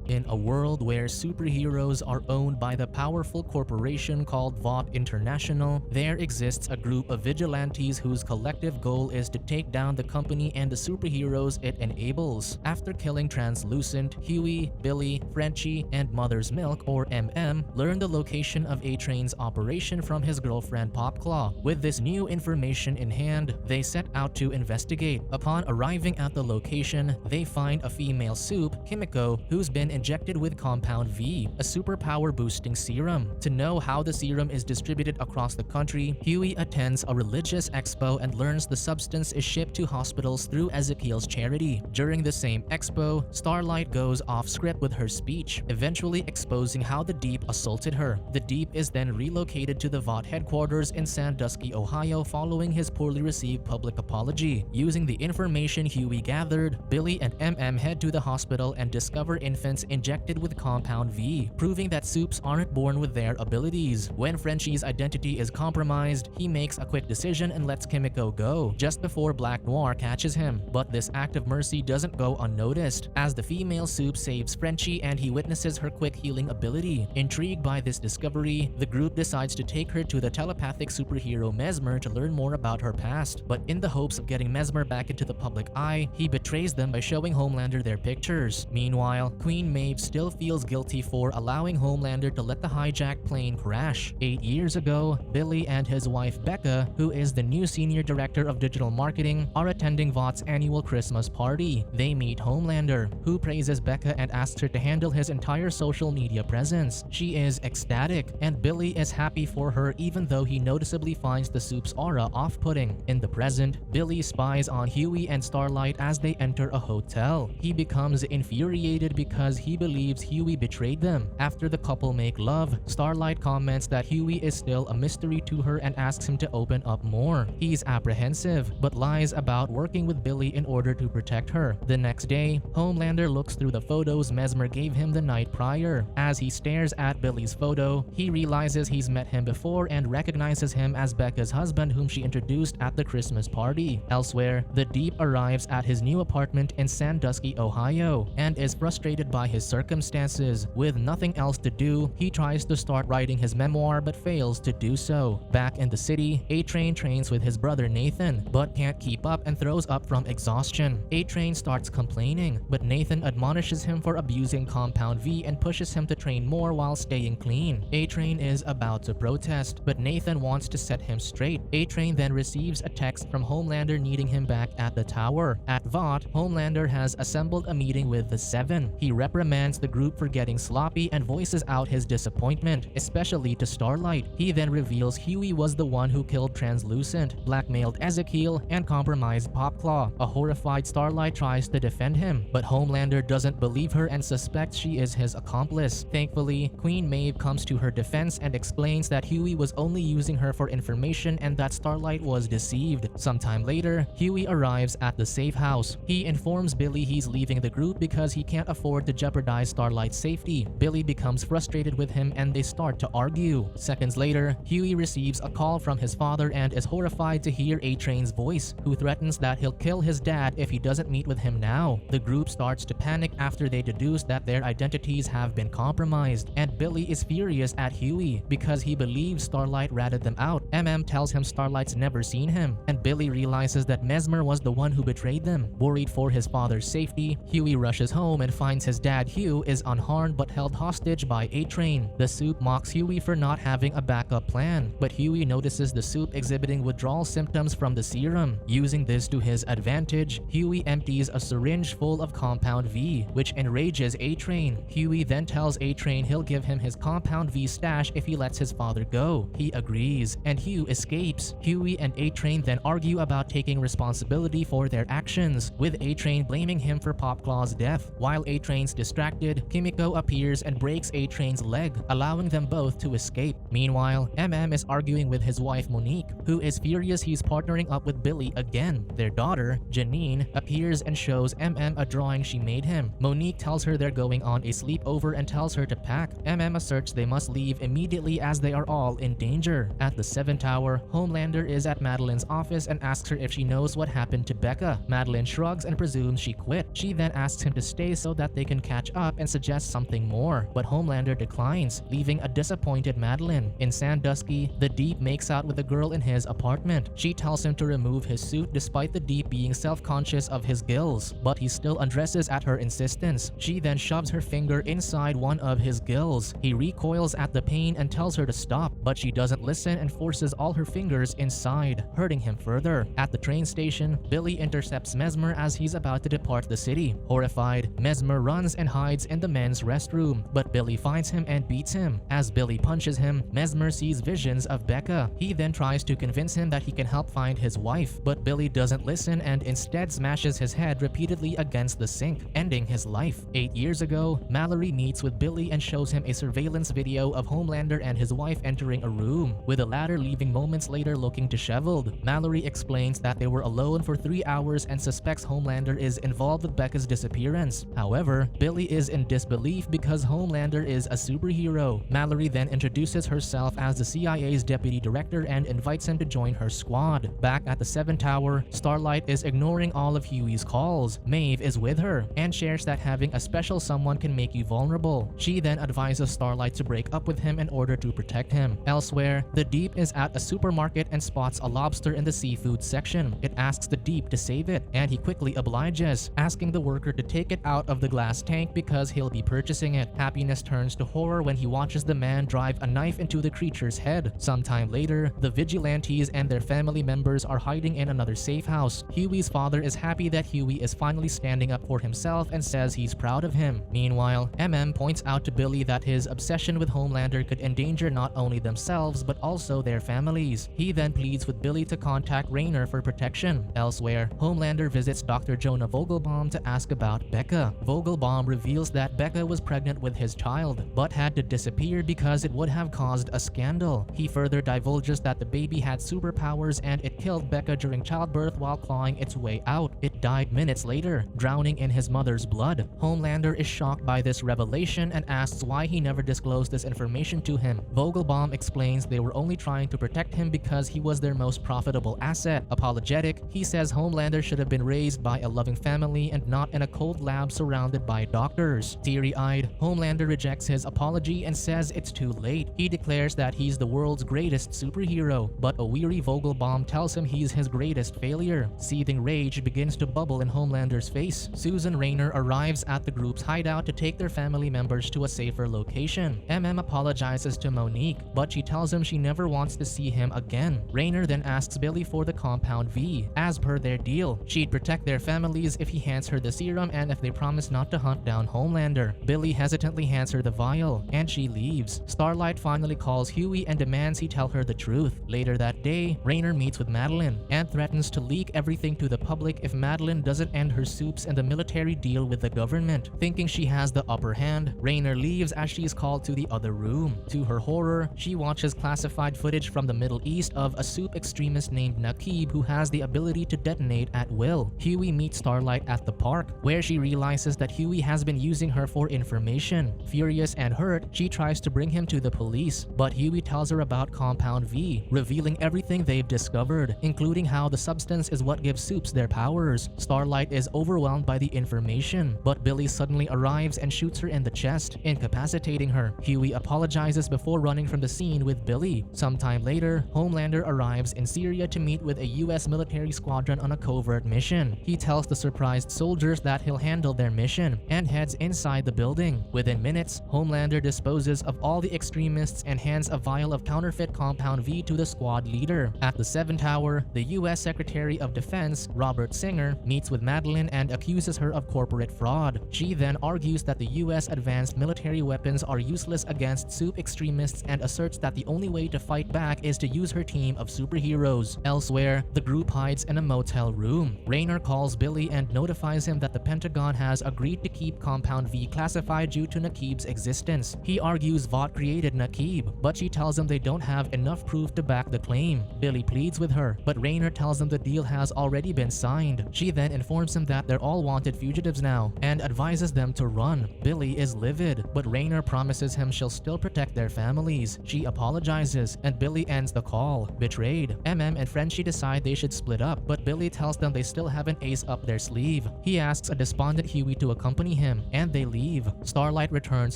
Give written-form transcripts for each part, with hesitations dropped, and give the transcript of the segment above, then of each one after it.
In a world where superheroes are owned by the powerful corporation called Vought International, there exists a group of vigilantes whose collective goal is to take down the company and the superheroes it enables. After killing Translucent, Huey, Billy, Frenchie, and Mother's Milk, or MM, learn the location of A-Train's operation from his girlfriend Popclaw. With this new information in hand, they set out to investigate. Upon arriving at the location, they find a female supe, Kimiko, who's been injected with Compound V, a superpower-boosting serum. To know how the serum is distributed across the country, Huey attends a religious expo and learns the substance is shipped to hospitals through Ezekiel's charity. During the same expo, Starlight goes off-script with her speech, eventually exposing how the Deep assaulted her. The Deep is then relocated to the Vought headquarters in Sandusky, Ohio following his poorly received public apology. Using the information Huey gathered, Billy and MM head to the hospital and discover infants injected with Compound V, proving that supes aren't born with their abilities. When Frenchie's identity is compromised, he makes a quick decision and lets Kimiko go, just before Black Noir catches him. But this act of mercy doesn't go unnoticed, as the female supe saves Frenchie and he witnesses her quick healing ability. Intrigued by this discovery, the group decides to take her to the telepathic superhero Mesmer to learn more about her past. But in the hopes of getting Mesmer back into the public eye, he betrays them by showing Homelander their pictures. Meanwhile, Queen Maeve still feels guilty for allowing Homelander to let the hijacked plane crash. 8 years ago, Billy and his wife Becca, who is the new senior director of digital marketing, are attending Vought's annual Christmas party. They meet Homelander, who praises Becca and asks her to handle his entire social media presence. She is ecstatic, and Billy is happy for her even though he noticeably finds the soup's aura off-putting. In the present, Billy spies on Huey and Starlight as they enter a hotel. He becomes infuriated because he believes Huey betrayed them. After the couple make love, Starlight comments that Huey is still a mystery to her and asks him to open up more. He's apprehensive, but lies about working with Billy in order to protect her. The next day, Homelander looks through the photos Mesmer gave him the night prior. As he stares at Billy's photo, he realizes he's met him before and recognizes him as Becca's husband, whom she introduced at the Christmas party. Elsewhere, the Deep arrives at his new apartment in Sandusky, Ohio, and is frustrated by his circumstances. With nothing else to do, he tries to start writing his memoir but fails to do so. Back in the city, A-Train trains with his brother Nathan, but can't keep up and throws up from exhaustion. A-Train starts complaining, but Nathan admonishes him for abusing Compound V and pushes him to train more while staying clean. A-Train is about to protest, but Nathan wants to set him straight. A-Train then receives a text from Homelander needing him back at the tower. At Vought, Homelander has assembled a meeting with the Seven. He reprimands the group for getting sloppy and voices out his disappointment, especially to Starlight. He then reveals Huey was the one who killed Translucent, blackmailed Ezekiel, and compromised Popclaw. A horrified Starlight tries to defend him, but Homelander doesn't believe her and suspects she is his accomplice. Thankfully, Queen Maeve comes to her defense and explains that Huey was only using her for information and that Starlight was deceived. Sometime later, Huey arrives at the safe house. He informs Billy he's leaving the group because he can't afford to jeopardize Starlight's safety. Billy becomes frustrated with him and they start to argue. Seconds later, Huey receives a call from his father and is horrified to hear A-Train's voice, who threatens that he'll kill his dad if he doesn't meet with him now. The group starts to panic after they deduce that their identities have been compromised, and Billy is furious at Huey because he believes Starlight ratted them out. MM tells him Starlight's never seen him, and Billy realizes that Mesmer was the one who betrayed them. Worried for his father's safety, Huey rushes home and finds his dad Hugh is unharmed but held hostage by A-Train. The supe mocks Huey for not having a backup plan, but Huey notices the supe exhibiting withdrawal symptoms from the serum. Using this to his advantage, Huey empties a syringe full of Compound V, which enrages A-Train. Huey then tells A-Train he'll give him his Compound V stash if he lets his father go. He agrees, and Hugh escapes. Huey and A-Train then argue about taking responsibility for their actions, with A-Train blaming him for Popclaw's death. While A-Train's distracted, Kimiko appears and breaks A-Train's leg, allowing them both to escape. Meanwhile, MM is arguing with his wife Monique, who is furious he's partnering up with Billy again. Their daughter, Janine, appears and shows MM a drawing she made him. Monique tells her they're going on a sleepover and tells her to pack. MM asserts they must leave immediately as they are all in danger. At the 7 Tower, Homelander is at Madeline's office and asks her if she knows what happened to Becca. Madeline shrugs and presumes she quit. She then asks him to stay so that they can catch catch up and suggests something more, but Homelander declines, leaving a disappointed Madeline. In Sandusky, the Deep makes out with a girl in his apartment. She tells him to remove his suit despite the Deep being self-conscious of his gills, but he still undresses at her insistence. She then shoves her finger inside one of his gills. He recoils at the pain and tells her to stop, but she doesn't listen and forces all her fingers inside, hurting him further. At the train station, Billy intercepts Mesmer as he's about to depart the city. Horrified, Mesmer runs and hides in the men's restroom, but Billy finds him and beats him. As Billy punches him, Mesmer sees visions of Becca. He then tries to convince him that he can help find his wife, but Billy doesn't listen and instead smashes his head repeatedly against the sink, ending his life. 8 years ago, Mallory meets with Billy and shows him a surveillance video of Homelander and his wife entering a room, with the latter leaving moments later looking disheveled. Mallory explains that they were alone for 3 hours and suspects Homelander is involved with Becca's disappearance. However, Billy is in disbelief because Homelander is a superhero. Mallory then introduces herself as the CIA's deputy director and invites him to join her squad. Back at the 7 Tower, Starlight is ignoring all of Huey's calls. Maeve is with her and shares that having a special someone can make you vulnerable. She then advises Starlight to break up with him in order to protect him. Elsewhere, the Deep is at a supermarket and spots a lobster in the seafood section. It asks the Deep to save it, and he quickly obliges, asking the worker to take it out of the glass tank because he'll be purchasing it. Happiness turns to horror when he watches the man drive a knife into the creature's head. Sometime later, the vigilantes and their family members are hiding in another safe house. Huey's father is happy that Huey is finally standing up for himself and says he's proud of him. Meanwhile, points out to Billy that his obsession with Homelander could endanger not only themselves but also their families. He then pleads with Billy to contact Raynor for protection. Elsewhere, Homelander visits Dr. Jonah Vogelbaum to ask about Becca. Vogelbaum reveals that Becca was pregnant with his child, but had to disappear because it would have caused a scandal. He further divulges that the baby had superpowers and it killed Becca during childbirth while clawing its way out. It died minutes later, drowning in his mother's blood. Homelander is shocked by this revelation and asks why he never disclosed this information to him. Vogelbaum explains they were only trying to protect him because he was their most profitable asset. Apologetic, he says Homelander should have been raised by a loving family and not in a cold lab surrounded by doctors. Teary-eyed, Homelander rejects his apology and says it's too late. He declares that he's the world's greatest superhero, but a weary Vogelbaum tells him he's his greatest failure. Seething rage begins to bubble in Homelander's face. Susan Raynor arrives at the group's hideout to take their family members to a safer location. Apologizes to Monique, but she tells him she never wants to see him again. Raynor then asks Billy for the Compound V. As per their deal, she'd protect their families if he hands her the serum and if they promise not to hunt down Homelander. Billy hesitantly hands her the vial, and she leaves. Starlight finally calls Huey and demands he tell her the truth. Later that day, Raynor meets with Madeline and threatens to leak everything to the public if Madeline doesn't end her supes and the military deal with the government. Thinking she has the upper hand, Raynor leaves as she is called to the other room. To her horror, she watches classified footage from the Middle East of a supe extremist named Naqib who has the ability to detonate at will. Huey meets Starlight at the park, where she realizes that Huey has been using her for information. Furious and hurt, she tries to bring him to the police, but Huey tells her about Compound V, revealing everything they've discovered, including how the substance is what gives supes their powers. Starlight is overwhelmed by the information, but Billy suddenly arrives and shoots her in the chest, incapacitating her. Huey apologizes before running from the scene with Billy. Sometime later, Homelander arrives in Syria to meet with a US military squadron on a covert mission. He tells the surprised soldiers that he'll handle their mission and heads inside the building. Within minutes, Homelander disposes of all the extremists and hands a vial of counterfeit Compound V to the squad leader. At the 7 Tower, the US Secretary of Defense, Robert Singer, meets with Madeline and accuses her of corporate fraud. She then argues that the US advanced military weapons are useless against supe extremists and asserts that the only way to fight back is to use her team of superheroes. Elsewhere, the group hides in a motel room. Raynor calls Billy and notifies him that the Pentagon has agreed to keep Compound V classified due to Naqib's existence. He argues Vought created Naqib, but she tells him they don't have enough proof to back the claim. Billy pleads with her, but Raynor tells him the deal has already been signed. She then informs him that they're all wanted fugitives now and advises them to run. Billy is livid, but Raynor promises him she'll still protect their families. She apologizes, and Billy ends the call. Betrayed, and Frenchie decide they should split up, but Billy tells them they still have an ace up their sleeve. He asks a despondent Huey to accompany him him, and they leave. Starlight returns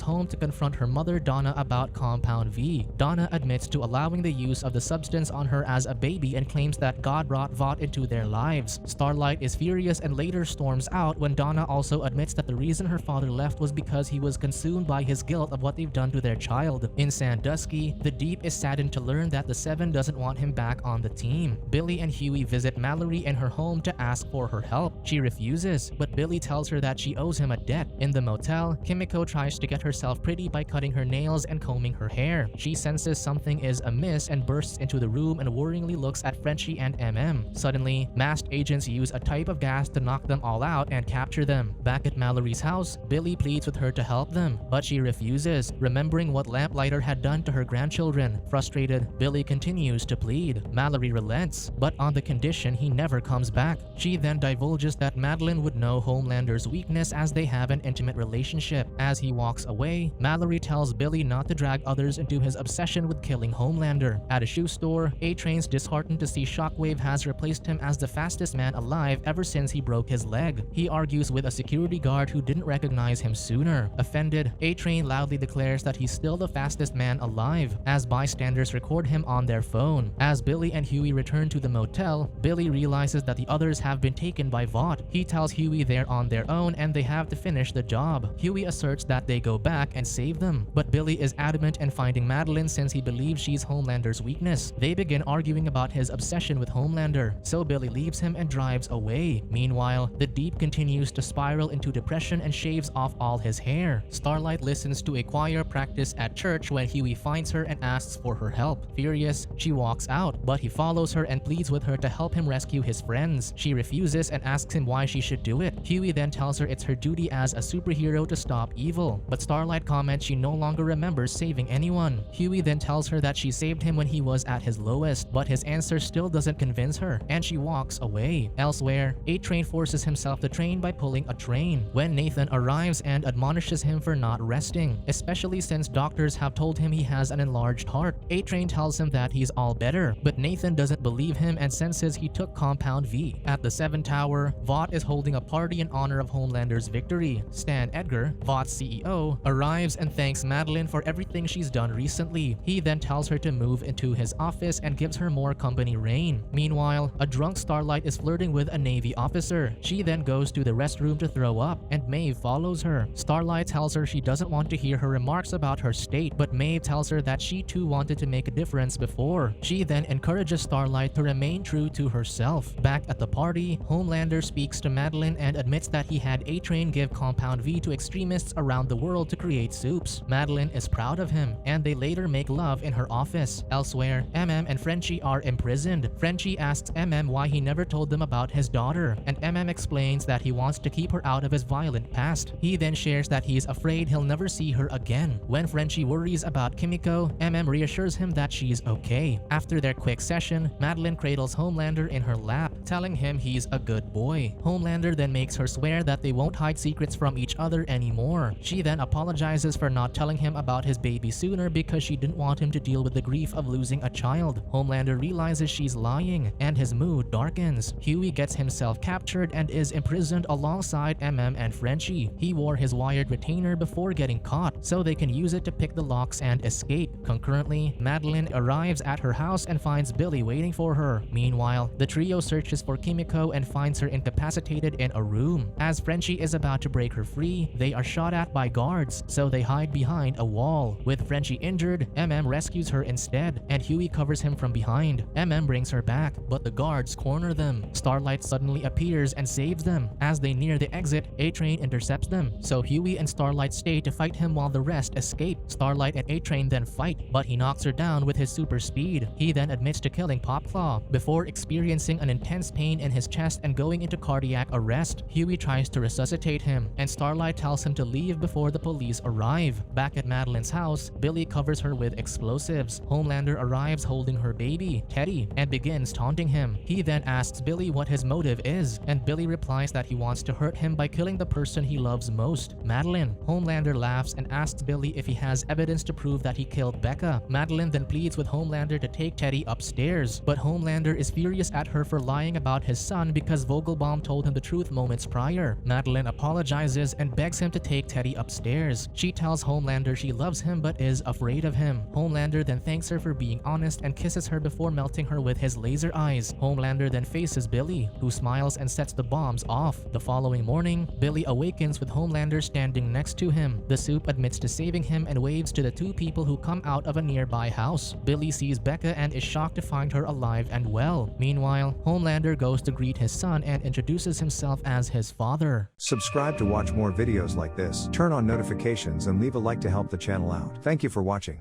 home to confront her mother Donna about Compound V. Donna admits to allowing the use of the substance on her as a baby and claims that God brought Vought into their lives. Starlight is furious and later storms out when Donna also admits that the reason her father left was because he was consumed by his guilt of what they've done to their child. In Sandusky, the Deep is saddened to learn that the Seven doesn't want him back on the team. Billy and Huey visit Mallory in her home to ask for her help. She refuses, but Billy tells her that she owes him a debt. In the motel, Kimiko tries to get herself pretty by cutting her nails and combing her hair. She senses something is amiss and bursts into the room and worryingly looks at Frenchie and MM. Suddenly, masked agents use a type of gas to knock them all out and capture them. Back at Mallory's house, Billy pleads with her to help them, but she refuses, remembering what Lamplighter had done to her grandchildren. Frustrated, Billy continues to plead. Mallory relents, but on the condition he never comes back. She then divulges that Madeline would know Homelander's weakness as they have an intimate relationship. As he walks away, Mallory tells Billy not to drag others into his obsession with killing Homelander. At a shoe store, A-Train's disheartened to see Shockwave has replaced him as the fastest man alive ever since he broke his leg. He argues with a security guard who didn't recognize him sooner. Offended, A-Train loudly declares that he's still the fastest man alive, as bystanders record him on their phone. As Billy and Huey return to the motel, Billy realizes that the others have been taken by Vought. He tells Huey they're on their own and they have to finish the job. Huey asserts that they go back and save them, but Billy is adamant in finding Madeline since he believes she's Homelander's weakness. They begin arguing about his obsession with Homelander, so Billy leaves him and drives away. Meanwhile, the Deep continues to spiral into depression and shaves off all his hair. Starlight listens to a choir practice at church when Huey finds her and asks for her help. Furious, she walks out, but he follows her and pleads with her to help him rescue his friends. She refuses and asks him why she should do it. Huey then tells her it's her duty as a superhero to stop evil, but Starlight comments she no longer remembers saving anyone. Huey then tells her that she saved him when he was at his lowest, but his answer still doesn't convince her, and she walks away. Elsewhere, A-Train forces himself to train by pulling a train when Nathan arrives and admonishes him for not resting, especially since doctors have told him he has an enlarged heart. A-Train tells him that he's all better, but Nathan doesn't believe him and senses he took Compound V. At the 7 Tower, Vought is holding a party in honor of Homelander's victory. Stan Edgar, Vought's CEO, arrives and thanks Madeline for everything she's done recently. He then tells her to move into his office and gives her more company reign. Meanwhile, a drunk Starlight is flirting with a Navy officer. She then goes to the restroom to throw up, and Maeve follows her. Starlight tells her she doesn't want to hear her remarks about her state, but Maeve tells her that she too wanted to make a difference before. She then encourages Starlight to remain true to herself. Back at the party, Homelander speaks to Madeline and admits that he had A-Train give Compound V to extremists around the world to create soups. Madeline is proud of him, and they later make love in her office. Elsewhere, MM and Frenchie are imprisoned. Frenchie asks MM why he never told them about his daughter, and MM explains that he wants to keep her out of his violent past. He then shares that he's afraid he'll never see her again. When Frenchie worries about Kimiko, MM reassures him that she's okay. After their quick session, Madeline cradles Homelander in her lap, telling him he's a good boy. Homelander then makes her swear that they won't hide secrets from each other anymore. She then apologizes for not telling him about his baby sooner because she didn't want him to deal with the grief of losing a child. Homelander realizes she's lying, and his mood darkens. Huey gets himself captured and is imprisoned alongside MM and Frenchie. He wore his wired retainer before getting caught, so they can use it to pick the locks and escape. Concurrently, Madeline arrives at her house and finds Billy waiting for her. Meanwhile, the trio searches for Kimiko and finds her incapacitated in a room. As Frenchie is about to break her free, they are shot at by guards, so they hide behind a wall. With Frenchie injured, MM rescues her instead, and Huey covers him from behind. MM brings her back, but the guards corner them. Starlight suddenly appears and saves them. As they near the exit, A-Train intercepts them, so Huey and Starlight stay to fight him while the rest escape. Starlight and A-Train then fight, but he knocks her down with his super speed. He then admits to killing Popclaw before experiencing an intense pain in his chest and going into cardiac arrest. Huey tries to resuscitate him, and Starlight tells him to leave before the police arrive. Back at Madeline's house, Billy covers her with explosives. Homelander arrives holding her baby, Teddy, and begins taunting him. He then asks Billy what his motive is, and Billy replies that he wants to hurt him by killing the person he loves most, Madeline. Homelander laughs and asks Billy if he has evidence to prove that he killed Becca. Madeline then pleads with Homelander to take Teddy upstairs, but Homelander is furious at her for lying about his son because Vogelbaum told him the truth moments prior. Madeline apologizes apologizes and begs him to take Teddy upstairs. She tells Homelander she loves him but is afraid of him. Homelander then thanks her for being honest and kisses her before melting her with his laser eyes. Homelander then faces Billy, who smiles and sets the bombs off. The following morning, Billy awakens with Homelander standing next to him. The Supe admits to saving him and waves to the two people who come out of a nearby house. Billy sees Becca and is shocked to find her alive and well. Meanwhile, Homelander goes to greet his son and introduces himself as his father. Subscribe to watch more videos like this, turn on notifications and leave a like to help the channel out. Thank you for watching.